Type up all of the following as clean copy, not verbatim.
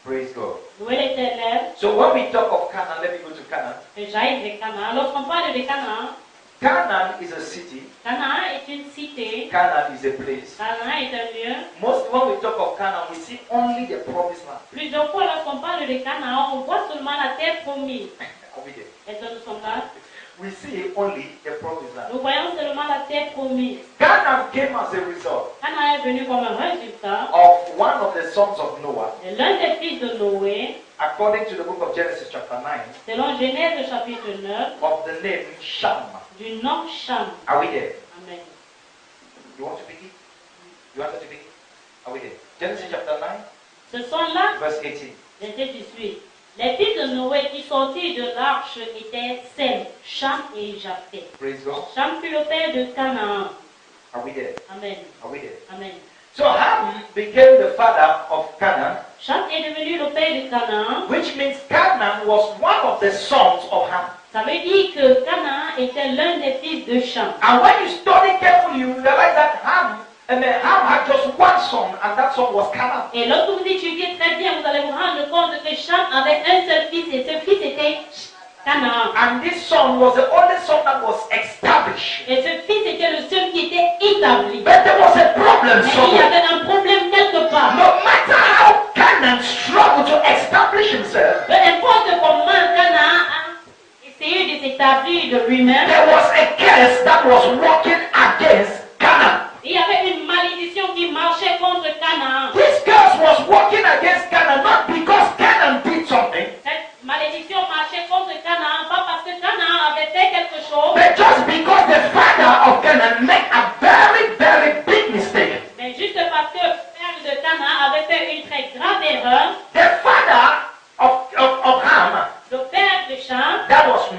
Praise God. Louez l'Éternel. So when we talk of Canaan, let me go to Canaan. J'aille de Canaan. Lorsqu'on parle de Canaan, Canaan is a city. Canaan est une cité. Canaan is a place. Canaan est un lieu. Most when we talk of Canaan, we see only the promised land. Plusieurs fois, lorsqu'on parle de Canaan, on voit seulement la terre promise. Are we there? Est-ce que nous sommes là? We see only the promised land. Nous voyons seulement la terre promise. Canaan came as a result Canaan est venu comme un résultat of one of the sons of Noah, de l'un des fils de Noé, according to the book of Genesis chapter 9, selon Genèse chapitre 9, of the name Shem. du nom Cham. Are we there? Amen. You want to begin? You want to begin? Are we there? Genesis chapter 9, Ce sont là, verse 18. verset 18. Les fils de Noé qui sortirent de l'arche étaient Sem, Cham et Japheth. Praise God. Cham fut le père de Canaan. Are we there? Amen. Are we there? Amen. So Ham became the father of Canaan, Cham est devenu le père de Canaan. which means Canaan was one of the sons of Ham. Ça veut dire que Canaan était l'un des fils de Cham. And when you study carefully, you realize that Ham had just one son, and that son was Canaan. Et lorsque vous étudiez très bien, vous allez vous rendre compte que Cham avait un seul fils et ce fils était Canaan. And this son was the only son that was established. Et ce fils était le seul qui était établi. But there was a problem Mais il y somewhere. avait un problème quelque part. No matter how Canaan struggled to establish himself, Peu importe comment Canaan a essayé de s'établir de lui-même, there was a curse that was working against Canaan. il y avait une malédiction qui marchait contre Canaan. This curse was working against Canaan not because Canaan did something, Cette malédiction marchait contre Canaan, pas parce que Canaan avait fait quelque chose, but just because the father of Canaan made a very, very big mistake. mais juste parce que le père de Canaan avait fait une très grave erreur. The father of Ham, Le père de Cham, that was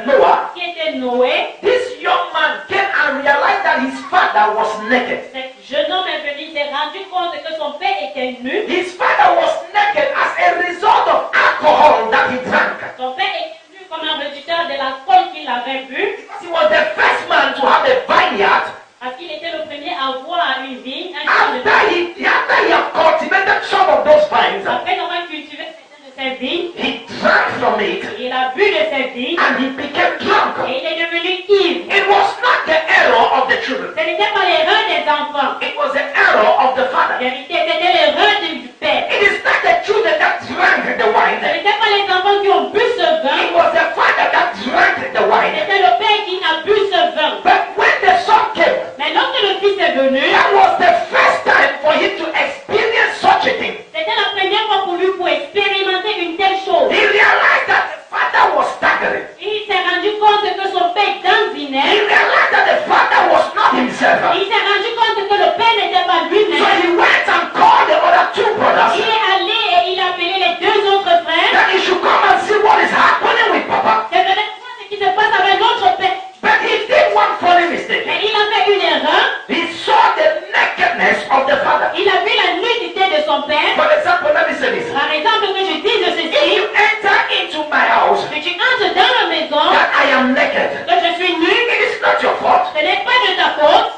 Noah, qui était Noé, this young man came and realized that his father was naked. cet jeune homme est venu, il s'est rendu compte que son père était nu. His father was naked as a result of alcohol that he drank. Son père était nu comme un résultat de l'alcool qu'il avait bu, Because he was the first man to have a vineyard. parce qu'il était le premier à avoir une vigne, un champ de After vigne. he had cultivated some of those vines, Après avoir cultivé certaines de ses vignes, he drank from it il a bu de ses vignes and he became drunk. et il est devenu ivre. It was not the error of the children. Ce n'était pas l'erreur des enfants. It was the error of the En father. vérité, c'était l'erreur du père. It is not the children that drank the Ce wine. n'était pas les enfants qui ont bu ce It vin, was the father that drank the wine. c'était le père qui a bu ce vin. But when the son came, Mais lorsque le fils est venu, that was the first time for him to experience such a thing. c'était la première fois pour lui pour expérimenter une telle chose. He realized that the father was staggering. Il s'est rendu compte que son père He dansinait. realized that the father was not himself. Il s'est rendu compte que le père n'était pas So lui-même. he went and called the other two brothers Il est allé et il a appelé les deux autres frères. that he should come and see what is happening with Papa. C'est vrai ce qui se passe avec notre père. But he did one funny mistake. Mais il a fait une erreur. He saw the nakedness of the father. Il a vu la nudité de son père. For example, let me say this. Par exemple, que je dise If ceci, you enter into my house que tu entres dans la maison, that I am naked, que je suis nu, it is not your fault. ce n'est pas de ta faute.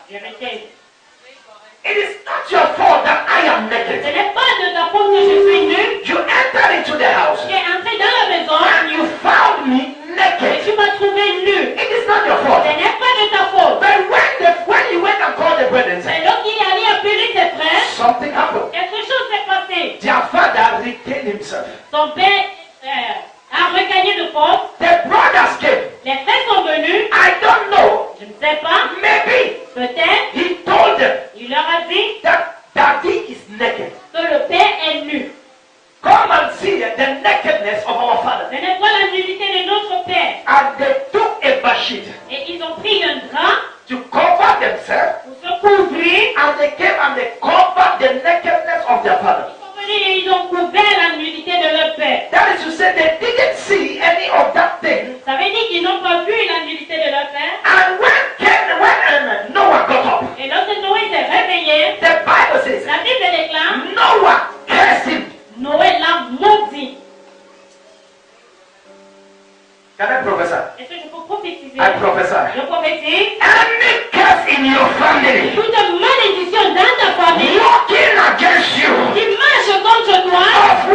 Je répète. It is not your fault that I am Ce naked. n'est pas de ta faute que je suis nu. You entered into the house Tu es entré dans la maison and you found me et naked. tu m'as trouvé nu. It is not your fault. Ce n'est pas de ta faute. But when you went and called the brethren, Mais lorsqu'il est allé appeler ses frères, something happened. quelque chose s'est passé. Their father retained himself. Son père a regagné de force. The brothers came. Les frères sont venus. I don't know. Je ne sais pas. Maybe Peut-être. he told them Il leur a dit that daddy is naked. que le père est nu. Come and see the nakedness of our father. Ce n'est pas la nudité de notre père. And they took a bedsheet Et ils ont pris un drap to cover themselves. pour se couvrir. And they came and they covered the nakedness of their father. Ils sont venus et ils ont couvert la nudité de leur père. That is to say, they didn't see any of that thing. Ça veut dire qu'ils n'ont pas vu la nudité de leur père. And when Noah got up, Et lorsque Noé s'est réveillé, the Bible says la Bible déclare, Noah cursed him. Noé l'a maudit. Can I prophesy? Est-ce que je peux prophétiser? I prophesy. Je prophétise. Any curse in your family Toute malédiction dans ta famille working against you, qui marche contre toi, of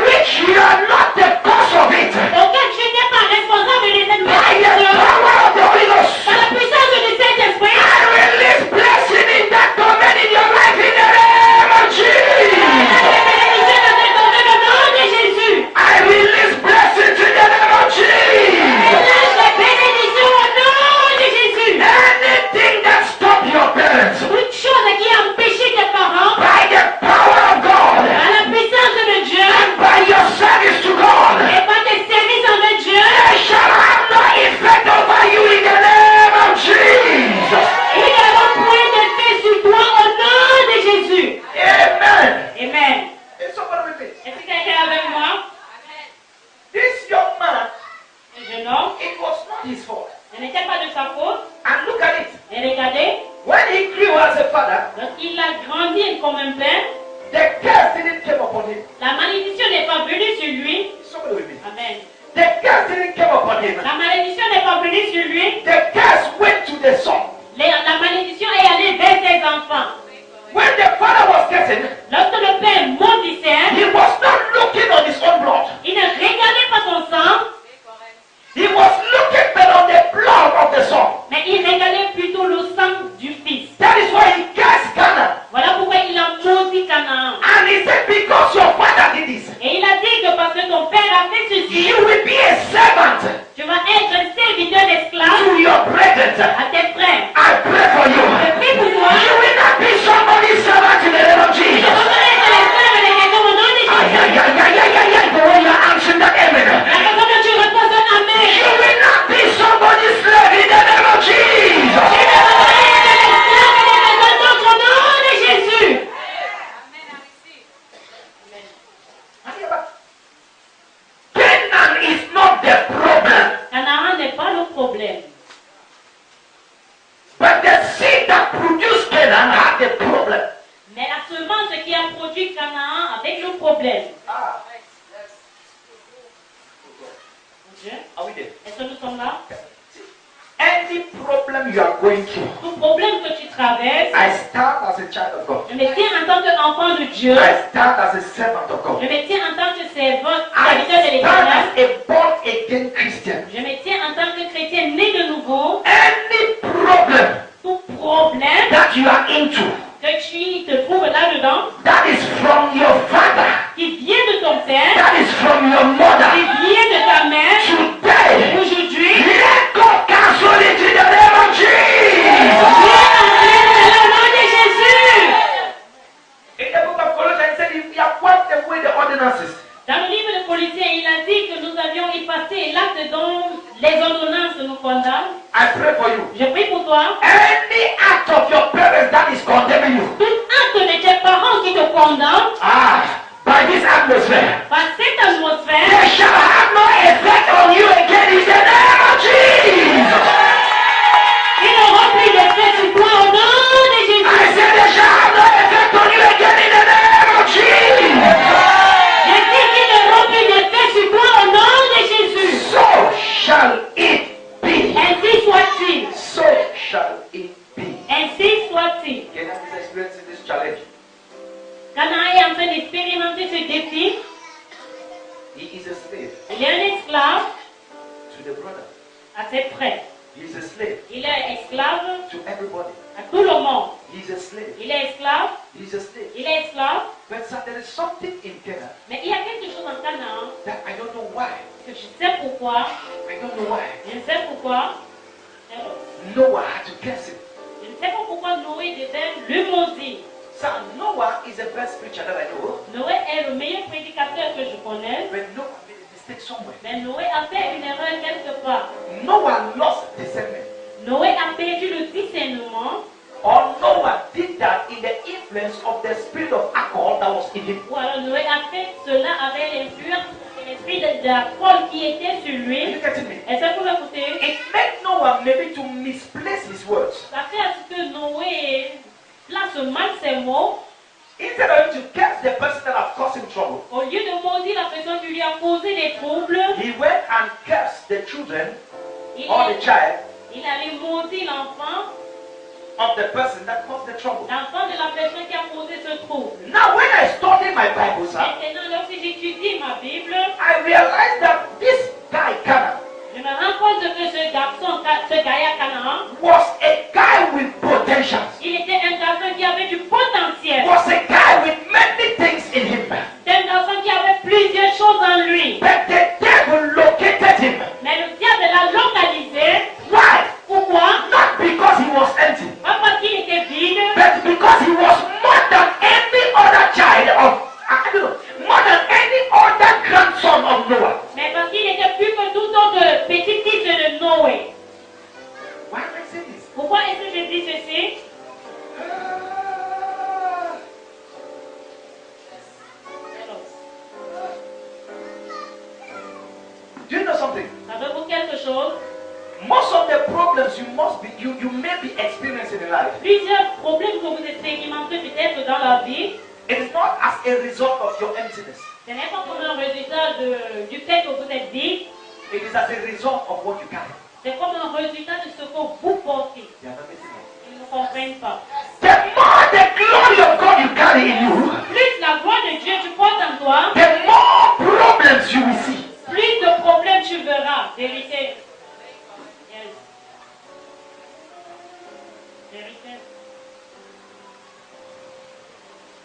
sa faute. And look at it. Et regardez, When he grew as a father, lorsqu'il a grandi comme un père, the curse didn't come upon him. la malédiction n'est pas venue sur lui. Somebody with me. Amen. The curse didn't come upon him. La malédiction n'est pas venue sur lui. The curse went to the son. La malédiction est allée vers ses enfants. When the father was cursing, Lorsque le père maudissait, he was not looking on his own blood. il ne regardait pas son sang, He was looking but on the blood of the son. mais il regardait plutôt le sang du fils. That is why he cursed Canaan. Voilà pourquoi il a maudit Canaan. And he said, because your father did this, Et il a dit que parce que ton père a fait ceci, you will be a servant tu vas être un serviteur to d'esclave your brethren. à tes frères. I pray for you. Je prie pour toi. You will not be somebody's servant in the name of Tu Jesus. ne vas pas être l'esclave de quelqu'un au nom de Jésus. The way you're answering that amen. La façon dont tu réponds un amen. You will not be somebody's slave in the name of Tu Jesus. ne vas pas être l'esclave de quelqu'un d'autre au nom de Jésus. Canaan is not the problem, Canaan n'est pas le problème. but the seed that produced Canaan had the problem. Mais la semence qui a produit Canaan avec le problème. Dieu, Are we there? est-ce que nous sommes là? Any problem you are going through, Tout problème que tu traverses, I start as a child of God. je me tiens en tant qu'enfant de Dieu. I start as a servant of God. Je me tiens en tant que serviteur I de start l'Éternel. as a born again Christian. Je me tiens en tant que chrétien né de nouveau. Any problem Tout problème that you are into, que tu te trouves là-dedans, that is from your father, qui vient de ton père, that is from your mother, qui vient de ta mère, today, aujourd'hui, let God cancel it in the name of Jesus. viens dans le nom de Jésus. In the book of Colossians, it said, if you have wiped away the ordinances, Dans le livre de Colossiens, il a dit que nous avions effacé l'acte dont les ordonnances nous condamnent. I pray for you. Je prie pour toi. Any act of your parents that is condemning you, Tout acte de tes parents qui te condamnent, by this atmosphere, par cette atmosphère, they shall have no effect on you again in the name of Jesus. ils n'auront plus d'effet sur toi au nom de I Jésus. said they shall have no effect on you again in the name of Jesus. Je dis qu'ils n'auront plus d'effet sur toi au nom de Jésus. So shall it be. Ainsi soit-il. So shall it be. Ainsi soit-il. Canaan is experiencing this challenge. Canaan est en train d'expérimenter ce défi. He is a slave Il est un esclave to the brother. à ses frères. He is a slave Il est esclave to everybody. à tout le monde. He is a slave. Il est esclave. He is a slave. Il est esclave. But so there is something in Canaan Mais il y a quelque chose en Canaan that I don't know why. que je sais pourquoi. I don't know why. Je ne sais pourquoi. Noah had to curse him. Je ne sais pas pourquoi Noé devait le maudire. So Noah is the best preacher that I know. Noé est le meilleur prédicateur que je connais. But Noah made a mistake somewhere. Mais Noé a fait une erreur quelque part. Noah lost discernment. Noé a perdu le discernement. Or Noah did that in the influence of the spirit of alcohol that was in him. Ou alors Noé a fait cela avec l'influence de l'esprit de la folle qui était sur Are you lui. getting me? Est-ce que vous m'écoutez? It made Noah maybe to misplace his words. Ça fait à ce que Noé place mal ses mots. Instead of him to curse the person that have caused him trouble, Au lieu de maudire la personne qui lui a causé des troubles, he went and cursed the children il, or the child il allait maudire l'enfant, of the person that caused the trouble. l'enfant de la personne qui a causé ce trouble. Now, when I study my Bible, sir, Maintenant, lorsque j'étudie ma Bible, I realized that this guy, Canaan, je me rends compte que ce garçon, ce gars à Canaan, was a guy with potentials. il était un garçon qui avait du potentiel. Was a guy with many things in him. C'est un garçon qui avait plusieurs choses en lui. But the devil located him. Mais le diable l'a localisé. Why? Pourquoi? Not because he was empty, Pas parce qu'il était vide, but because he was more than any other child of, I don't know, more than any other grandson of Noah. mais parce qu'il était plus que tout autre petit-fils de Noé. Why am I saying this? Pourquoi est-ce que je dis ceci? Do you know something? Savez-vous quelque chose? Most of the problems you may be experiencing in life, Plusieurs problèmes que vous expérimentez peut-être dans la vie, it is not as a result of your emptiness. ce n'est pas comme un résultat du fait que vous êtes vide, It is as a result of what you carry. c'est comme un résultat de ce que vous portez. They are not listening. Ils ne comprennent pas. The more the glory of God you carry in you, Plus la gloire de Dieu tu portes en toi, the more problems you will see. plus de problèmes tu verras. Vérité. Yes. Vérité.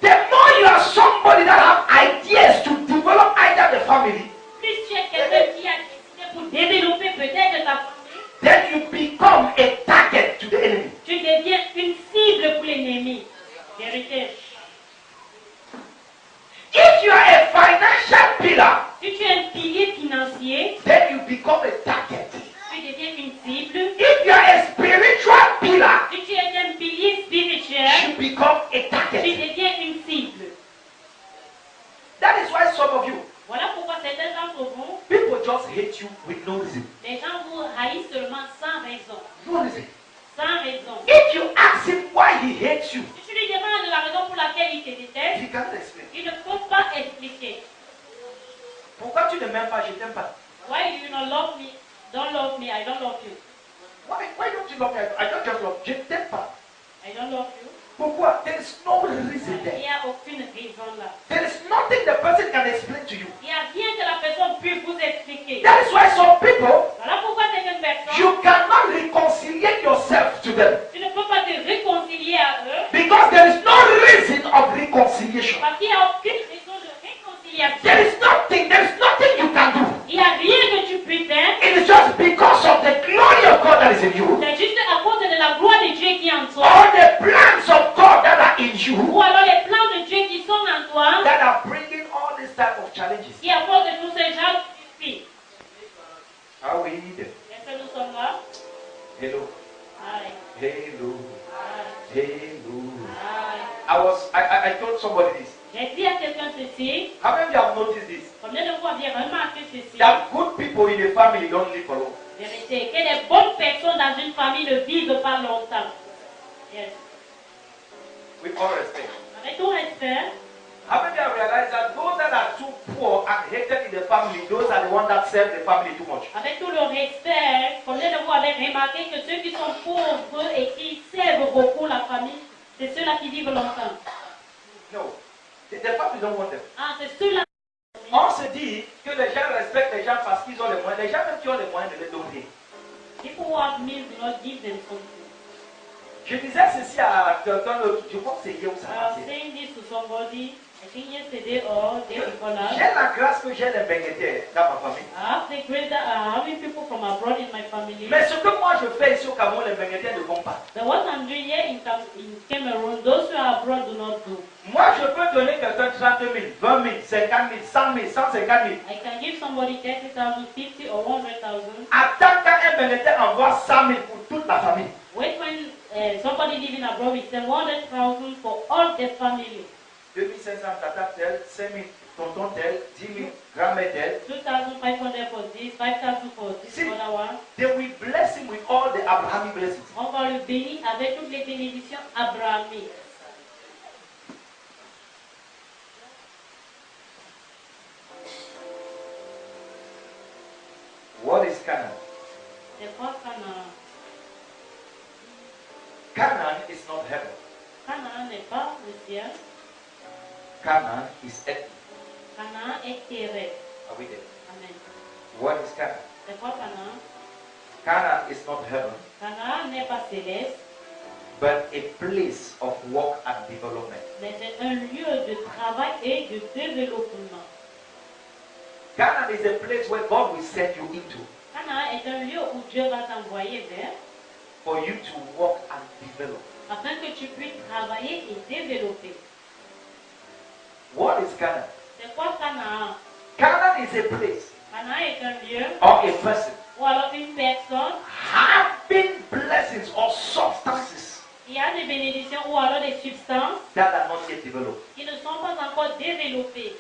The more you are somebody that have ideas to develop either the family, Plus tu es quelqu'un qui a décidé pour développer peut-être ta famille, then you become a target to the enemy. tu deviens une cible pour l'ennemi. Vérité. If you are a financial pillar, Si tu es un pilier financier, then you become a target. tu deviens une cible. If you are a spiritual pillar, Si tu es un pilier spirituel, you become a tu target. deviens une cible. That is why some of you, Voilà pourquoi certains d'entre vous, people just hate you with no reason. les gens vous haïssent seulement sans raison. No reason. Sans raison. If you ask him why he hates you, Si tu lui demandes la raison pour laquelle il te déteste, he can't explain. il ne peut pas expliquer. Pourquoi tu ne m'aimes pas, je t'aime pas. Why do you not love me? Don't love me, I don't love you. Why don't you love me? I don't just love you. Je t'aime pas. I don't love you. Pourquoi? There is no reason Il there. n'y a aucune raison là. There is nothing the person can explain to you. Il n'y a rien que la personne puisse vous expliquer. That is why some people, Voilà pourquoi certaines personnes, you cannot reconciliate yourself to them. tu ne peux pas te réconcilier à eux Because there is no reason of reconciliation. parce qu'il n'y a aucune raison de réconciliation. There is nothing you can do. Il n'y a rien que tu peux faire. It is just because of the glory of God that is in you. C'est juste à cause de la gloire de Dieu qui est en toi. All the plans of God that are in you Ou alors les plans de Dieu qui sont en toi. that are bringing all these type of challenges. Qui à cause de tous ces gens qui disent, Are we there? est-ce que nous sommes là? Hello. Aïe, Hello. aïe, Hello. aïe. I told somebody this. J'ai dit à quelqu'un ceci. How many of you have noticed this? Combien de fois avez remarqué ceci? That good people in the family don't live for long. Vérité. Que les bonnes personnes dans une famille ne vivent pas longtemps. Yes. With all respect. Avec tout respect, How many have realized that those that are too poor and hated in the family, those are the ones that serve the family too much? avec tout le respect, combien de vous avez remarqué que ceux qui sont pauvres et qui servent beaucoup la famille, c'est ceux-là qui vivent longtemps? No. The family don't want them. Ah, c'est ceux-là. On se dit que les gens respectent les gens parce qu'ils ont les moyens. Les gens même qui ont les moyens ne les donnent rien. People who have means do not give them something. Je disais ceci à quelqu'un, je crois que c'est hier où ça I was passait. saying this to somebody, I think yesterday or day before last. J'ai la grâce que j'ai les bénédictions dans ma famille. I have the grace that having people from abroad in my family. Mais ce que moi je fais ici au Cameroun, les bénédictions ne vont pas. But what I'm doing here in Cameroon, those who are abroad do not do. Moi je peux donner quelqu'un 30 000, 20 000, 50 000, 100 000, 150 000. I can give somebody 30,000, 50 or 100,000. Attends qu'un bénédiction envoie 100 000 pour toute la famille. Wait when somebody living abroad will send 100,000 for all their family. 2500 tata tel, 5 000 tonton tel, 10 000 grand-mère tel. 2,500 for this, 5,000 for this See, other one. they will bless him with all the Abrahamic blessings. On va le bénir avec toutes les bénédictions abrahamiques. What is Canaan? C'est quoi Canaan? Canaan is not heaven. Canaan n'est pas le ciel. Canaan is earth. Canaan est terrestre. Are we there? Amen. What is Canaan? C'est quoi Canaan? Canaan is not heaven, Canaan n'est pas céleste, but a place of work and development. mais c'est un lieu de travail et de développement. Canaan is a place where God will send you into Canaan est un lieu où Dieu va t'envoyer vers for you to work and develop. afin que tu puisses travailler et développer. What is Canaan? C'est quoi Canaan? Canaan is a place Canaan est un lieu or a person ou alors une personne having blessings or substances qui a des bénédictions ou alors des substances that are not yet developed. qui ne sont pas encore développées.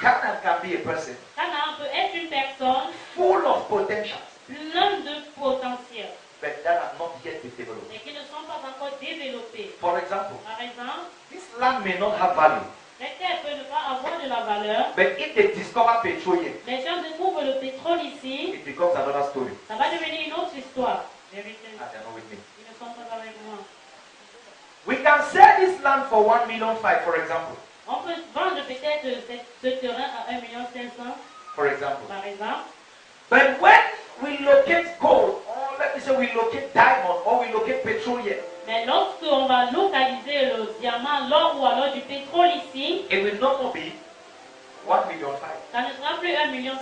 Canaan can be a person Canaan peut être une personne full of potential, pleins de potentiel, but that have not yet been developed. mais qui ne sont pas encore développés. For example, Par exemple, this land may not have value, la terre peut ne pas avoir de la valeur, but if they discover petroleum, mais si on découvre le pétrole ici, it becomes another story. ça va devenir une autre histoire. Vérité. Ah, they're not with me. Ils ne sont pas avec moi. We can sell this land for 1.5 million, for example. On peut vendre peut-être ce terrain à 1,5 million, For example. par exemple. But when we locate gold, or let me say we locate diamond, or we locate petroleum, Mais lorsqu'on va localiser le diamant, l'or ou alors du pétrole ici, it will no more be 1.5 million. ça ne sera plus 1,5 million.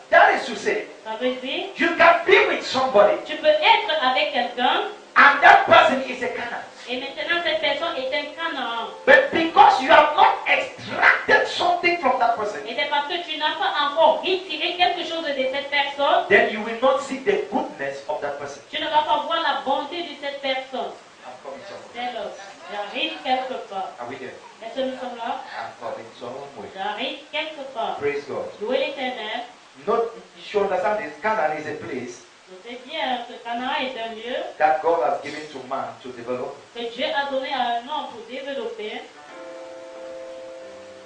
That is to say, Ça veut dire, you can be with somebody, tu peux être avec quelqu'un and that person is a Canaan. et maintenant cette personne est un Canaan. But because you have not extracted something from that person, Et c'est parce que tu n'as pas encore retiré quelque chose de cette personne, then you will not see the goodness of that person. tu ne vas pas voir la bonté de cette personne. I'm coming somewhere. C'est là. J'arrive quelque part. Are we there? Est-ce que nous sommes là? I'm coming somewhere. J'arrive quelque part. Praise God. Louez l'Éternel. Not, you should understand this. Canaan is a place Je sais bien que Canaan est un lieu that God has given to man to develop que Dieu a donné à un homme pour développer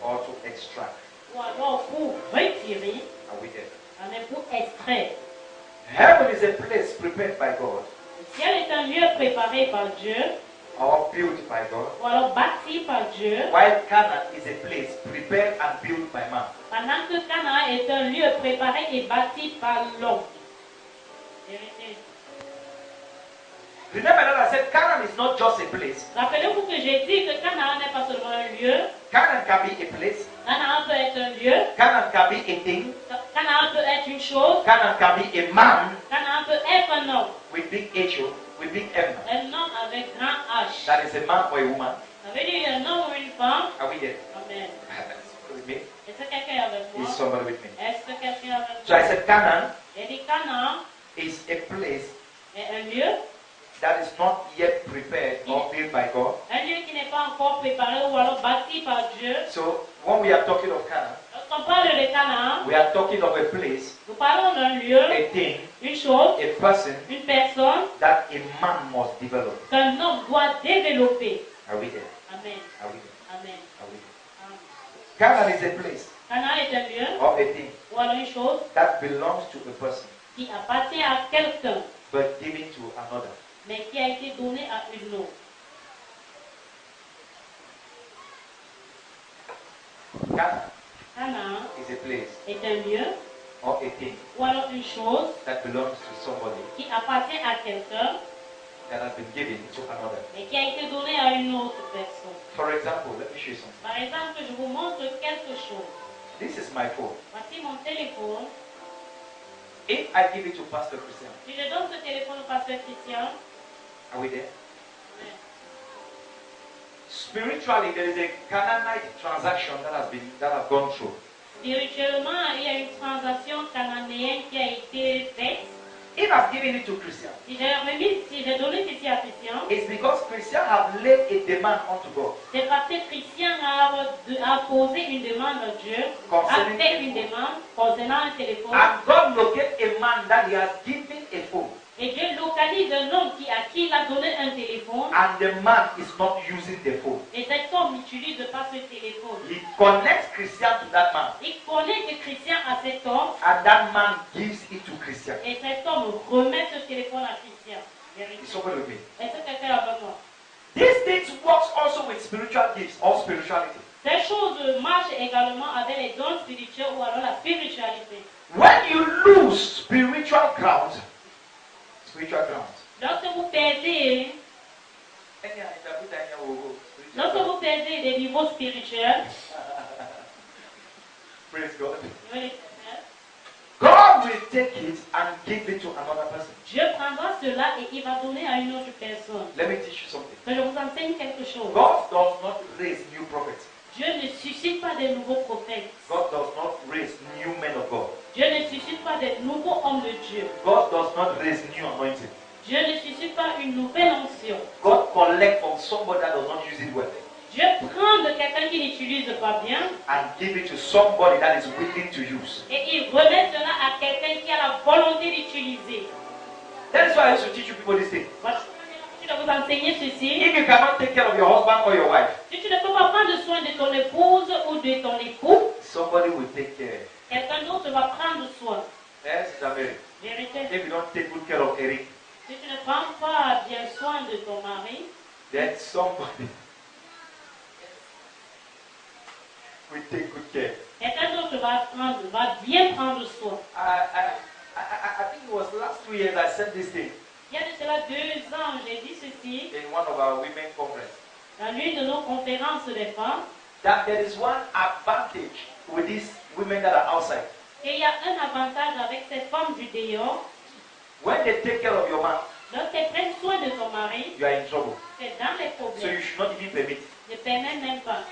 or to extract. ou alors pour retirer, Are we there? mais pour extraire. Heaven is a place prepared by God Le ciel est un lieu préparé par Dieu or built by God, ou alors bâti par Dieu, while Canaan is a place prepared and built by man. pendant que Canaan est un lieu préparé et bâti par l'homme. Vérité. Remember that I said Canaan is not just a place. Rappelez-vous que j'ai dit que Canaan n'est pas seulement un lieu, Canaan can be a place. Canaan peut être un lieu, Canaan can be a thing. Canaan peut être une chose, Canaan can be a man Canaan peut être un homme, with big H, with big M. un homme avec grand H. That is a man or a woman. Ça veut dire un homme ou une femme. Are we there? Amen. Somebody with me? Est-ce que quelqu'un est avec moi? Is somebody with me? Est-ce que quelqu'un est avec So I moi? said Canaan J'ai dit Canaan is a place est un lieu that is not yet prepared or built by God. qui n'est pas encore préparé ou alors bâti par Dieu. So when we are talking of Canaan, Lorsqu'on parle de Canaan, we are talking of a place, nous parlons d'un lieu, a thing, une chose, a person une personne that a man must develop. qu'un homme doit développer. Are we there? Amen. Are we there? Amen. Are we there? Amen. Canaan is a place Canaan est un lieu or a thing ou alors une chose that belongs to a person qui appartient à quelqu'un, but given to another. mais qui a été donné à une autre. Canaan Canaan is a place est un lieu or a thing ou alors une chose that belongs to somebody qui appartient à quelqu'un, that has been given to another. mais qui a été donné à une autre personne. For example, let me show you something. Par exemple, je vous montre quelque chose. This is my phone. Voici mon téléphone. If I give it to Pastor Christian, Si je donne ce téléphone au pasteur Christian, are we there? Spiritually, there is a Canaanite transaction that has gone through. spirituellement, il y a une transaction cananéenne qui a été faite. If I've given it to Christian, Si j'ai donné ceci à Christian, it's because Christian have laid a demand unto God c'est parce que Christian a posé une demande à Dieu, a fait une demande concernant un téléphone. and God locate a man that he has given a phone, Et Dieu localise un homme à qui il a donné un téléphone. and the man is not using the phone. Et cet homme n'utilise pas ce téléphone. He connects Christian to that man, Il connaît que Christian a cet homme. and that man gives it to Christian. Et cet homme remet ce téléphone à Christian. Is somebody with me? Est-ce que quelqu'un est avec moi? These things works also with spiritual gifts or spirituality. Ces choses marchent également avec les dons spirituels ou alors la spiritualité. When you lose spiritual ground, Lorsque vous perdez des niveaux spirituels, praise God. Dieu God will take it and give it to another person. prendra cela et il va donner à une autre personne. Let me teach you something. Que je vous enseigne quelque chose. God does not raise new prophets. Dieu ne suscite pas de nouveaux prophètes. God does not raise new men of God. Dieu ne suscite pas de nouveaux hommes de Dieu. God does not raise new anointing. Dieu ne suscite pas une nouvelle onction. God collects from somebody that does not use it well. Je prends de quelqu'un qui n'utilise pas bien and give it to somebody that is willing to use. et il remet cela à quelqu'un qui a la volonté d'utiliser. That is why I used to teach you people this thing. Voilà. Je vais vous enseigner ceci. If you cannot take care of your husband or your wife, Si tu ne peux pas prendre soin de ton épouse ou de ton époux, somebody will take care. quelqu'un d'autre va prendre soin. Yes, Sister Mary. Vérité. If you don't take good care of Eric, Si tu ne prends pas bien soin de ton mari, then somebody will take good care. quelqu'un d'autre va bien prendre soin. I think it was last 2 years I said this thing Il y a de cela 2 ans, j'ai dit ceci in one of our women conference. dans l'une de nos conférences des femmes, That there is one advantage with these women that are outside. qu'il y a un avantage avec ces femmes du dehors. When they take care of your man, Lorsqu'elles prennent soin de ton mari, you are in trouble. c'est dans les So you problèmes. should not even permit. Ne permets même pas.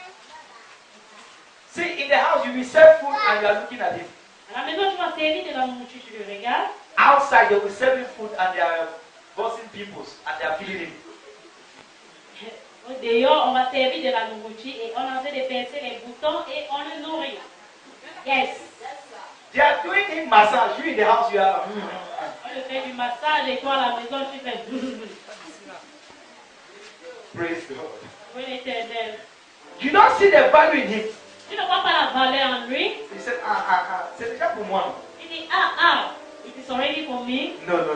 See, in the house, you will serve food and you are looking at him. À la maison, tu vas servir de la nourriture, tu le regardes. Outside, they will serve him food and they are bossing people and they are feeding him. Au dehors, on va servir de la nourriture et on est en train de percer les boutons et on le nourrit. Yes. They are doing him massage. You in the house, you are. On le fait du massage et toi à la maison, tu fais. Praise God. Oui, l'Éternel. You don't see the value in him. Tu ne vois pas la valeur en lui. He said, c'est déjà pour moi. Il dit, it is already for me. No. Non,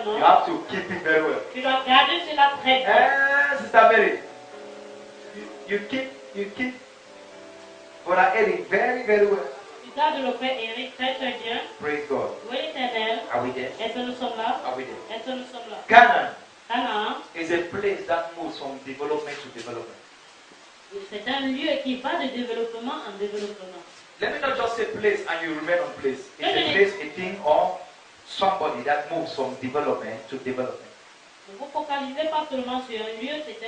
non, You non. have to keep it very well. Tu dois garder cela très bien. Sister Mary, you keep Brother Eric very well. Tu gardes le frère Eric très très bien. Praise God. Oui, l'Éternel. Are we there? Est-ce que nous sommes là? Are we there? Est-ce que nous sommes là? Canaan Canaan, is a place that moves from development to development. c'est un lieu qui va de développement en développement. Let me not just say place and you remain on place. It's a place, a thing, or somebody that moves from development to development. Ne vous focalisez pas seulement sur un lieu, c'est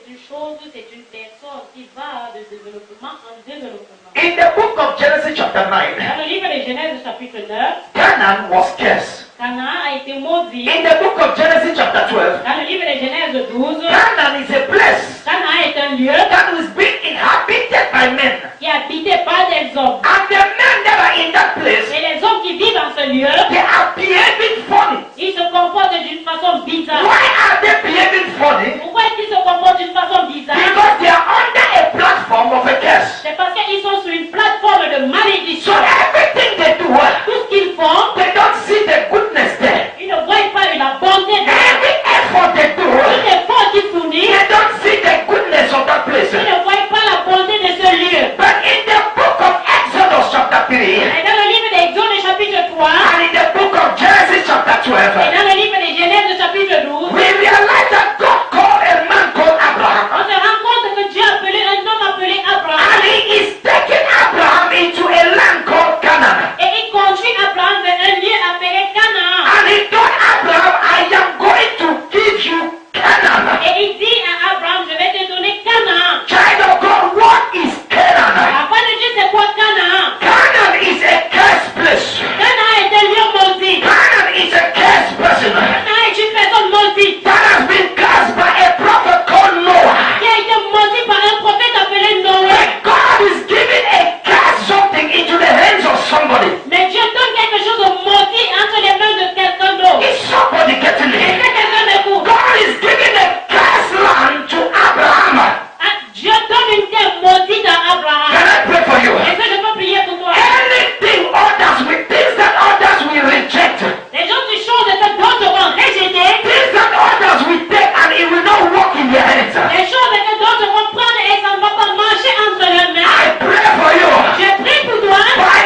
une chose, c'est une personne qui va de développement en développement. In the book of Genesis chapter 9, Dans le livre de Genèse chapitre 9, Canaan was cursed. Canaan a été maudit. In the book of Genesis chapter 12, Dans le livre de Genèse 12, Canaan is a place Canaan est un lieu that is being inhabited by men. qui est habité par des hommes. And the men that are in that place, Et les hommes qui vivent dans ce lieu, they are behaving funny. ils se comportent d'une façon bizarre. Why are they behaving funny? Pourquoi est-ce qu'ils se comportent d'une façon bizarre? Because they are under a platform of a curse. C'est parce qu'ils sont sur une plateforme de So malédiction. everything they do, Tout ce qu'ils font, they don't see the goodness there. ils ne voient pas la bonté de Every effort they do, tout l'effort qu'ils fournissent. they don't see the goodness of that place. Ils ne voient pas la bonté de ce lieu. But in the book of Exodus chapter 3, Et dans le livre d'Exode chapitre 3, and in the book of Genesis chapter et 12, dans le livre de Genèse chapitre 12, we realize that God called a man called Abraham. on se rend compte que Dieu a appelé un homme appelé Abraham. And he is taking Abraham into a land called Canaan. Et il conduit Abraham vers un lieu appelé Canaan. And he told Abraham, I am going to give you Canaan. Et il dit à Abraham, je vais te donner Canaan. Child of God, what is Canaan? Afin de dire c'est quoi Canaan? Canaan is a cursed place. Canaan est un lieu maudit. Canaan is a cursed person Canaan est une personne maudite that has been cursed by a prophet called Noah. qui a été maudit par un prophète appelé Noé. When God is giving a curse something into the hands of somebody, Mais Dieu donne quelque chose de maudit entre les mains de quelqu'un d'autre. is somebody getting Est-ce it? que quelqu'un m'écoute? God is giving a cursed land to Abraham. Ah, Dieu donne une terre maudite à Abraham. Can I pray for you? Est-ce que je peux prier pour toi? Anything others with things that others will reject, Les autres choses que d'autres vont rejeter, things that others will take and it will not work in their hands. les choses que d'autres vont prendre et ça ne va pas marcher entre leurs mains. I pray for you Je prie pour toi by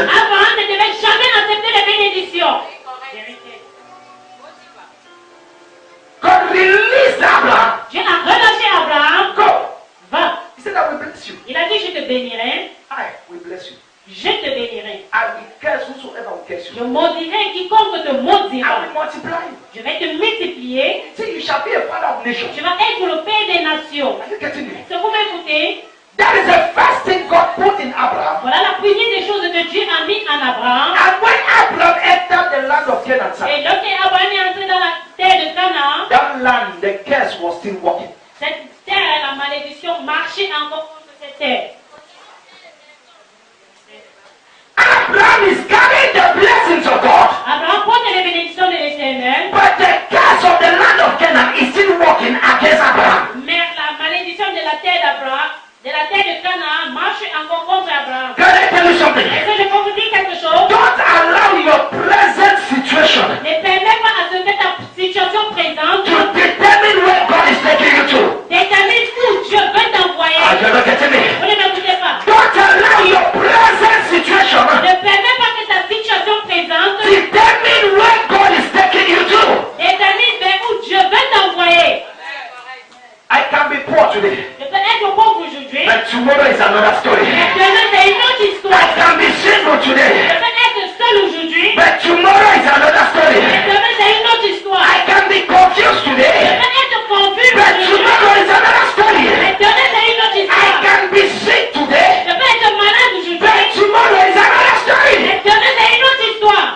blessing. Abraham ne devait jamais accepter les bénédictions. Vérité. God released Abraham. Dieu a relâché Abraham. Go. Va. He said, I will bless you. Il a dit, je te bénirai. I will bless you. Je te bénirai. I will curse whosoever will curse Je you. maudirai quiconque te I maudira. will multiply you. Je vais te multiplier. See, you shall be a father of nations. Tu vas être le père des nations. Are you getting it? Est-ce que vous m'écoutez? That is the first thing God put in Abraham. Voilà la première des choses que Dieu a mis en Abraham. And when Abraham entered the land of Canaan, Et lorsque Abraham est entré dans la terre de Canaan, that land, the curse was still working. cette terre, la malédiction marchait encore contre cette terre. Abraham is carrying the blessings of God, Abraham porte les bénédictions de l'Éternel, but the curse of the land of Canaan is still working against Abraham. mais la malédiction de la terre d'Abraham, de la terre de Canaan, marche encore contre Abraham. Can I tell you something? Est-ce que je peux vous dire quelque chose? Don't allow your present situation Ne permets pas à ce que ta situation présente to determine where God is taking you to. détermine où Dieu veut t'envoyer. Are you not getting me? Vous ne m'écoutez pas. Don't allow your present situation Ne permets pas que ta situation présente determine where God is taking you to. détermine vers où Dieu veut t'envoyer. I can be poor today, Je peux être pauvre aujourd'hui, but tomorrow is another story. mais demain c'est une autre I histoire. can be single Je today, peux être seul aujourd'hui, but tomorrow is another story. mais demain c'est une autre histoire. I can be confused Je today, peux être confus but aujourd'hui, tomorrow is another story. mais demain c'est une autre I histoire. can be sick today, Je peux être malade aujourd'hui, but tomorrow is another story. mais demain c'est une autre histoire.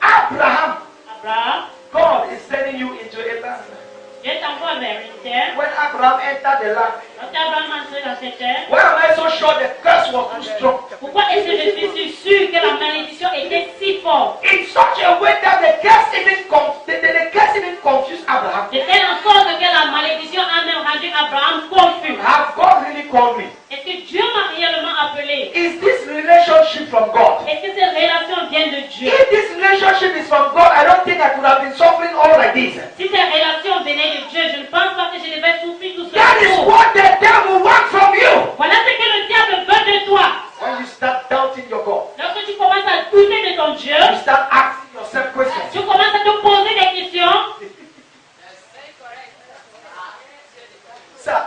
Abraham, Abraham, God is sending you into a land. Dieu t'envoie vers une terre. When Abraham entered the land, Lorsque Abraham est entré dans cette terre, why am I so sure the curse was too strong? pourquoi est-ce que je suis si sûr que la malédiction était si forte? In such a way that the curse even confused Abraham. De telle en sorte que la malédiction a même rendu Abraham confus. Have God really called me? Est-ce que Dieu m'a réellement appelé? Is this relationship from God? Est-ce que cette relation vient de Dieu? If this relationship is from God, I don't think I could have been suffering all like this. Si cette relation venait de Dieu, je ne pense pas que je devais souffrir tout That is seul. what the devil wants from you. Voilà ce que le diable veut de toi. When you start doubting your God, Lorsque tu commences à douter de ton Dieu, you start asking yourself questions. tu commences à te poser des questions. Sir,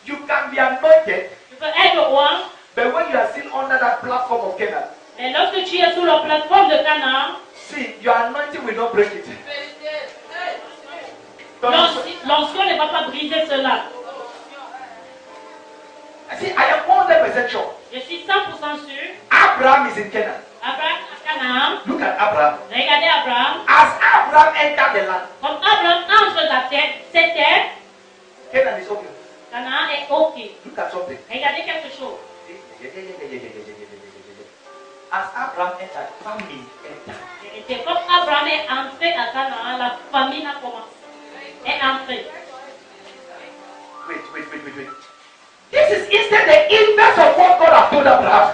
you can be anointed, Tu peux être roi, but when you are still under that platform of Canaan, mais lorsque tu es sur la plateforme de Canaan, see, your anointing will not break it. Don't you see? l'onction ne va pas briser cela. See, I am 100% sure. Je suis 100% sûr. Abraham is in Canaan. Abraham à Canaan, Look at Abraham. regardez Abraham. As Abraham entered the land, Comme Abraham entre dans cette terre, Canaan is open. Canaan est OK. Look at something. Regardez quelque chose. As Abraham entered, famine entered. C'est comme Abraham est entré à Canaan, la famine a commencé. Est entrée. Wait. This is instead the inverse of what God has told Abraham.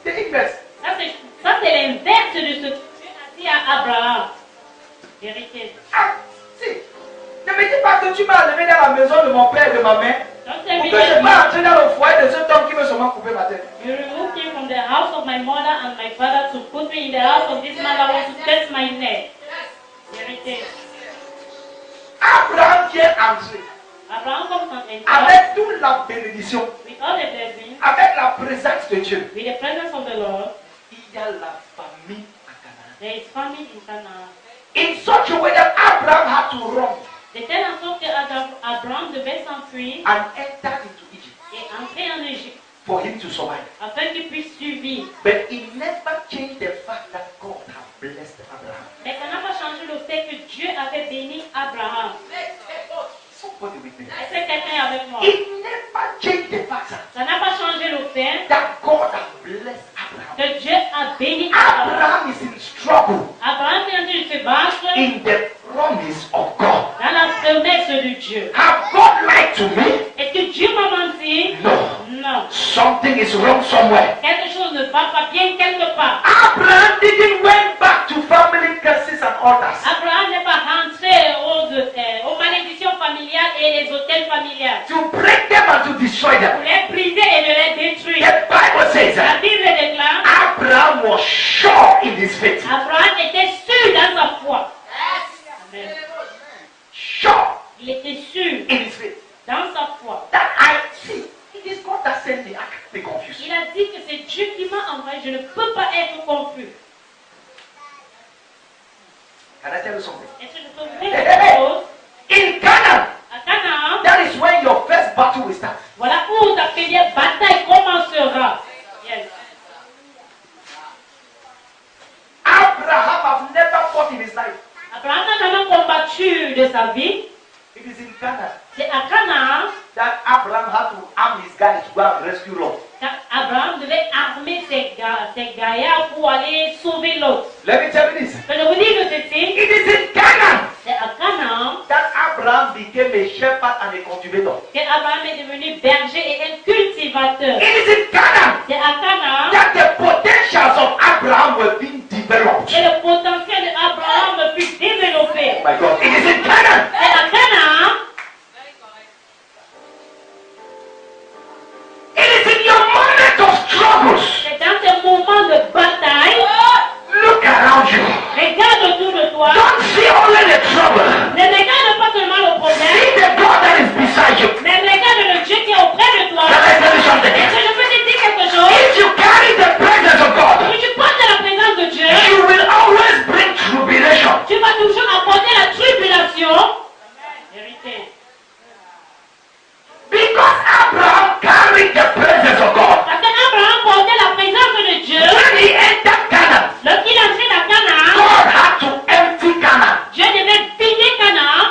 The inverse. Ça c'est l'inverse de ce que Dieu a dit à Abraham. Vérité. Ah, si. Ne me dis pas que tu m'as enlevé dans la maison de mon père et de ma mère. Donc Pour que je ne pas entrer dans le foyer de cet homme qui veut seulement couper ma tête. you removed him from the house of my mother and my father to put me in the house of this man that wants to test my neck. Vérité. Abraham vient entrer Abraham comes on enter avec toute la bénédiction, with all the blessings, avec la présence de Dieu. with the presence of the Lord. Il y a la famille à Canaan. There is famine in Canaan. In such a way that Abraham had to run De telle en sorte que Abraham devait s'enfuir and enter into Egypt et entrer en Égypte for him to survive. afin qu'il puisse survivre. But it never changed the fact that God had blessed Abraham. Mais ça n'a pas changé le fait que Dieu avait béni Abraham. Somebody with me. Est-ce que quelqu'un est avec moi? It never changed the fact Ça n'a pas changé le fait that God had blessed Abraham. que Dieu a béni Abraham. Abraham is in struggle Abraham est en train de se battre in the promise of God. dans la promesse de Dieu. Have God lied to me? Est-ce que Dieu m'a menti? No. Non. Something is wrong somewhere. Quelque chose ne va pas bien quelque part. Abraham didn't went back to family curses and altars. Abraham n'est pas rentré aux malédictions familiales et les hôtels familiales. To break them and to destroy Pour them. les briser et après, je ne peux pas être confus. Can I tell you something? Est-ce que je peux vous dire quelque chose? In Canaan, À Canaan, that is when your first battle will start. voilà où ta première bataille commencera. Yes. Abraham have never fought in his life. Abraham n'a jamais combattu de sa vie. It is in Canaan C'est à Canaan that Abraham had to arm his guys to go and rescue Lot. qu'Abraham devait armer ses gaillards pour aller sauver l'autre. Let me tell you this. Que je vous dis que ceci, It is in Canaan c'est à Canaan that Abraham became a shepherd and a cultivator. qu'Abraham est devenu berger et un cultivateur. It is in Canaan C'est à Canaan that the potentials of Abraham were being developed. que le potentiel d'Abraham fut développé. Oh my God. It is in Canaan. C'est à Canaan, It is in your moment of struggles. c'est dans tes moments de bataille. Look around you. Regarde autour de toi. Don't see only the trouble. Ne regarde pas seulement le problème, See the God that is beside you. mais regarde le Dieu qui est auprès de toi. Can I tell you something? Est-ce que je peux te dire quelque chose? If you carry the presence of God, Si tu portes la présence de Dieu, you will always bring tribulation. tu vas toujours apporter la tribulation. Vérité. Because Abraham carried the presence of God. Parce qu'Abraham portait la présence de Dieu. When he entered Canaan, Lorsqu'il entrait dans Canaan, God had to empty Canaan. Dieu devait vider Canaan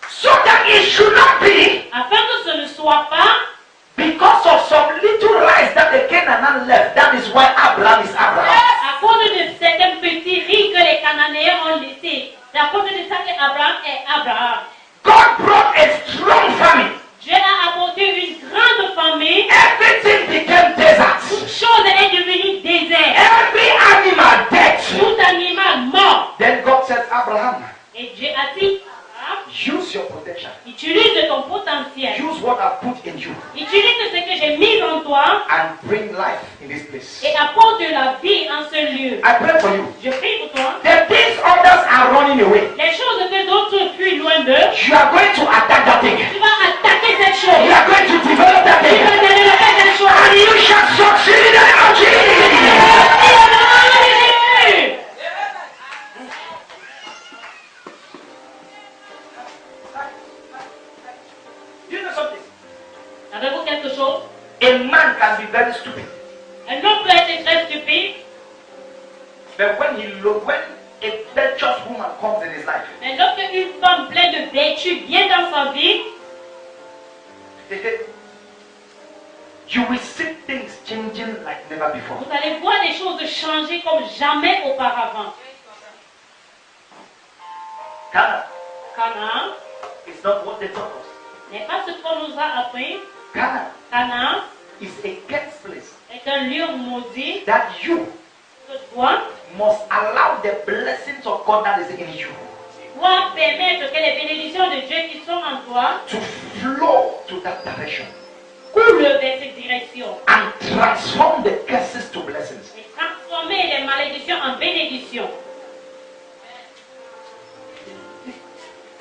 So that it should not be afin que ce ne soit pas because of some little rice that the Canaanite left. That is why Abraham is Abraham. à cause de certains petits riz que les Cananéens ont laissés. C'est à cause de ça qu'Abraham est Abraham. God brought a strong famine. Dieu a apporté une grande famille. Everything became desert. Toute chose est devenue désert. Every animal dead. Tout animal mort. Then God said, Abraham, Et Dieu a dit, Abraham, use your potential. utilise de ton potentiel. Use what I put in you Utilise ce que j'ai mis en toi and bring life in this place. et apporte la vie en ce lieu. I pray for you. Je prie pour toi. The things others are running away, Les choses que d'autres fuient loin d'eux, you are going to attack that thing. tu vas attaquer cette You chose. are going to develop that Tu thing. vas développer cette chose. And you shall succeed in the name of Jesus. You know something? Avez-vous quelque chose? A man can be very stupid, Un homme peut être très stupide, but when a virtuous woman comes in his life, mais lorsque une femme pleine de vertu vient dans sa vie, you will see things changing like never before. vous allez voir des choses changer comme jamais auparavant. Canaan Canaan is not what they taught us. n'est pas ce qu'on nous a appris. Canaan Canaan is a cursed place est un lieu maudit that you que toi must allow the blessings of God that is in you dois permettre que les bénédictions de Dieu qui sont en toi to flow to that direction coulent vers cette direction and transform the curses to blessings. et transformer les malédictions en bénédictions.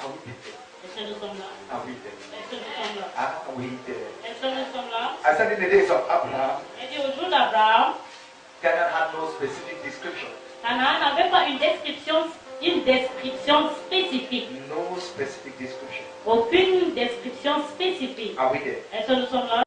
Are we there? Est-ce que nous sommes là? Are we there? Est-ce que nous sommes là? Are we there? Est-ce que nous sommes là? I said in the days of Abraham, Et dit au jour d'Abraham, Canaan had no specific description. Canaan n'avait pas une description spécifique. No specific description. Aucune description spécifique. Are we there? Est-ce que nous sommes là?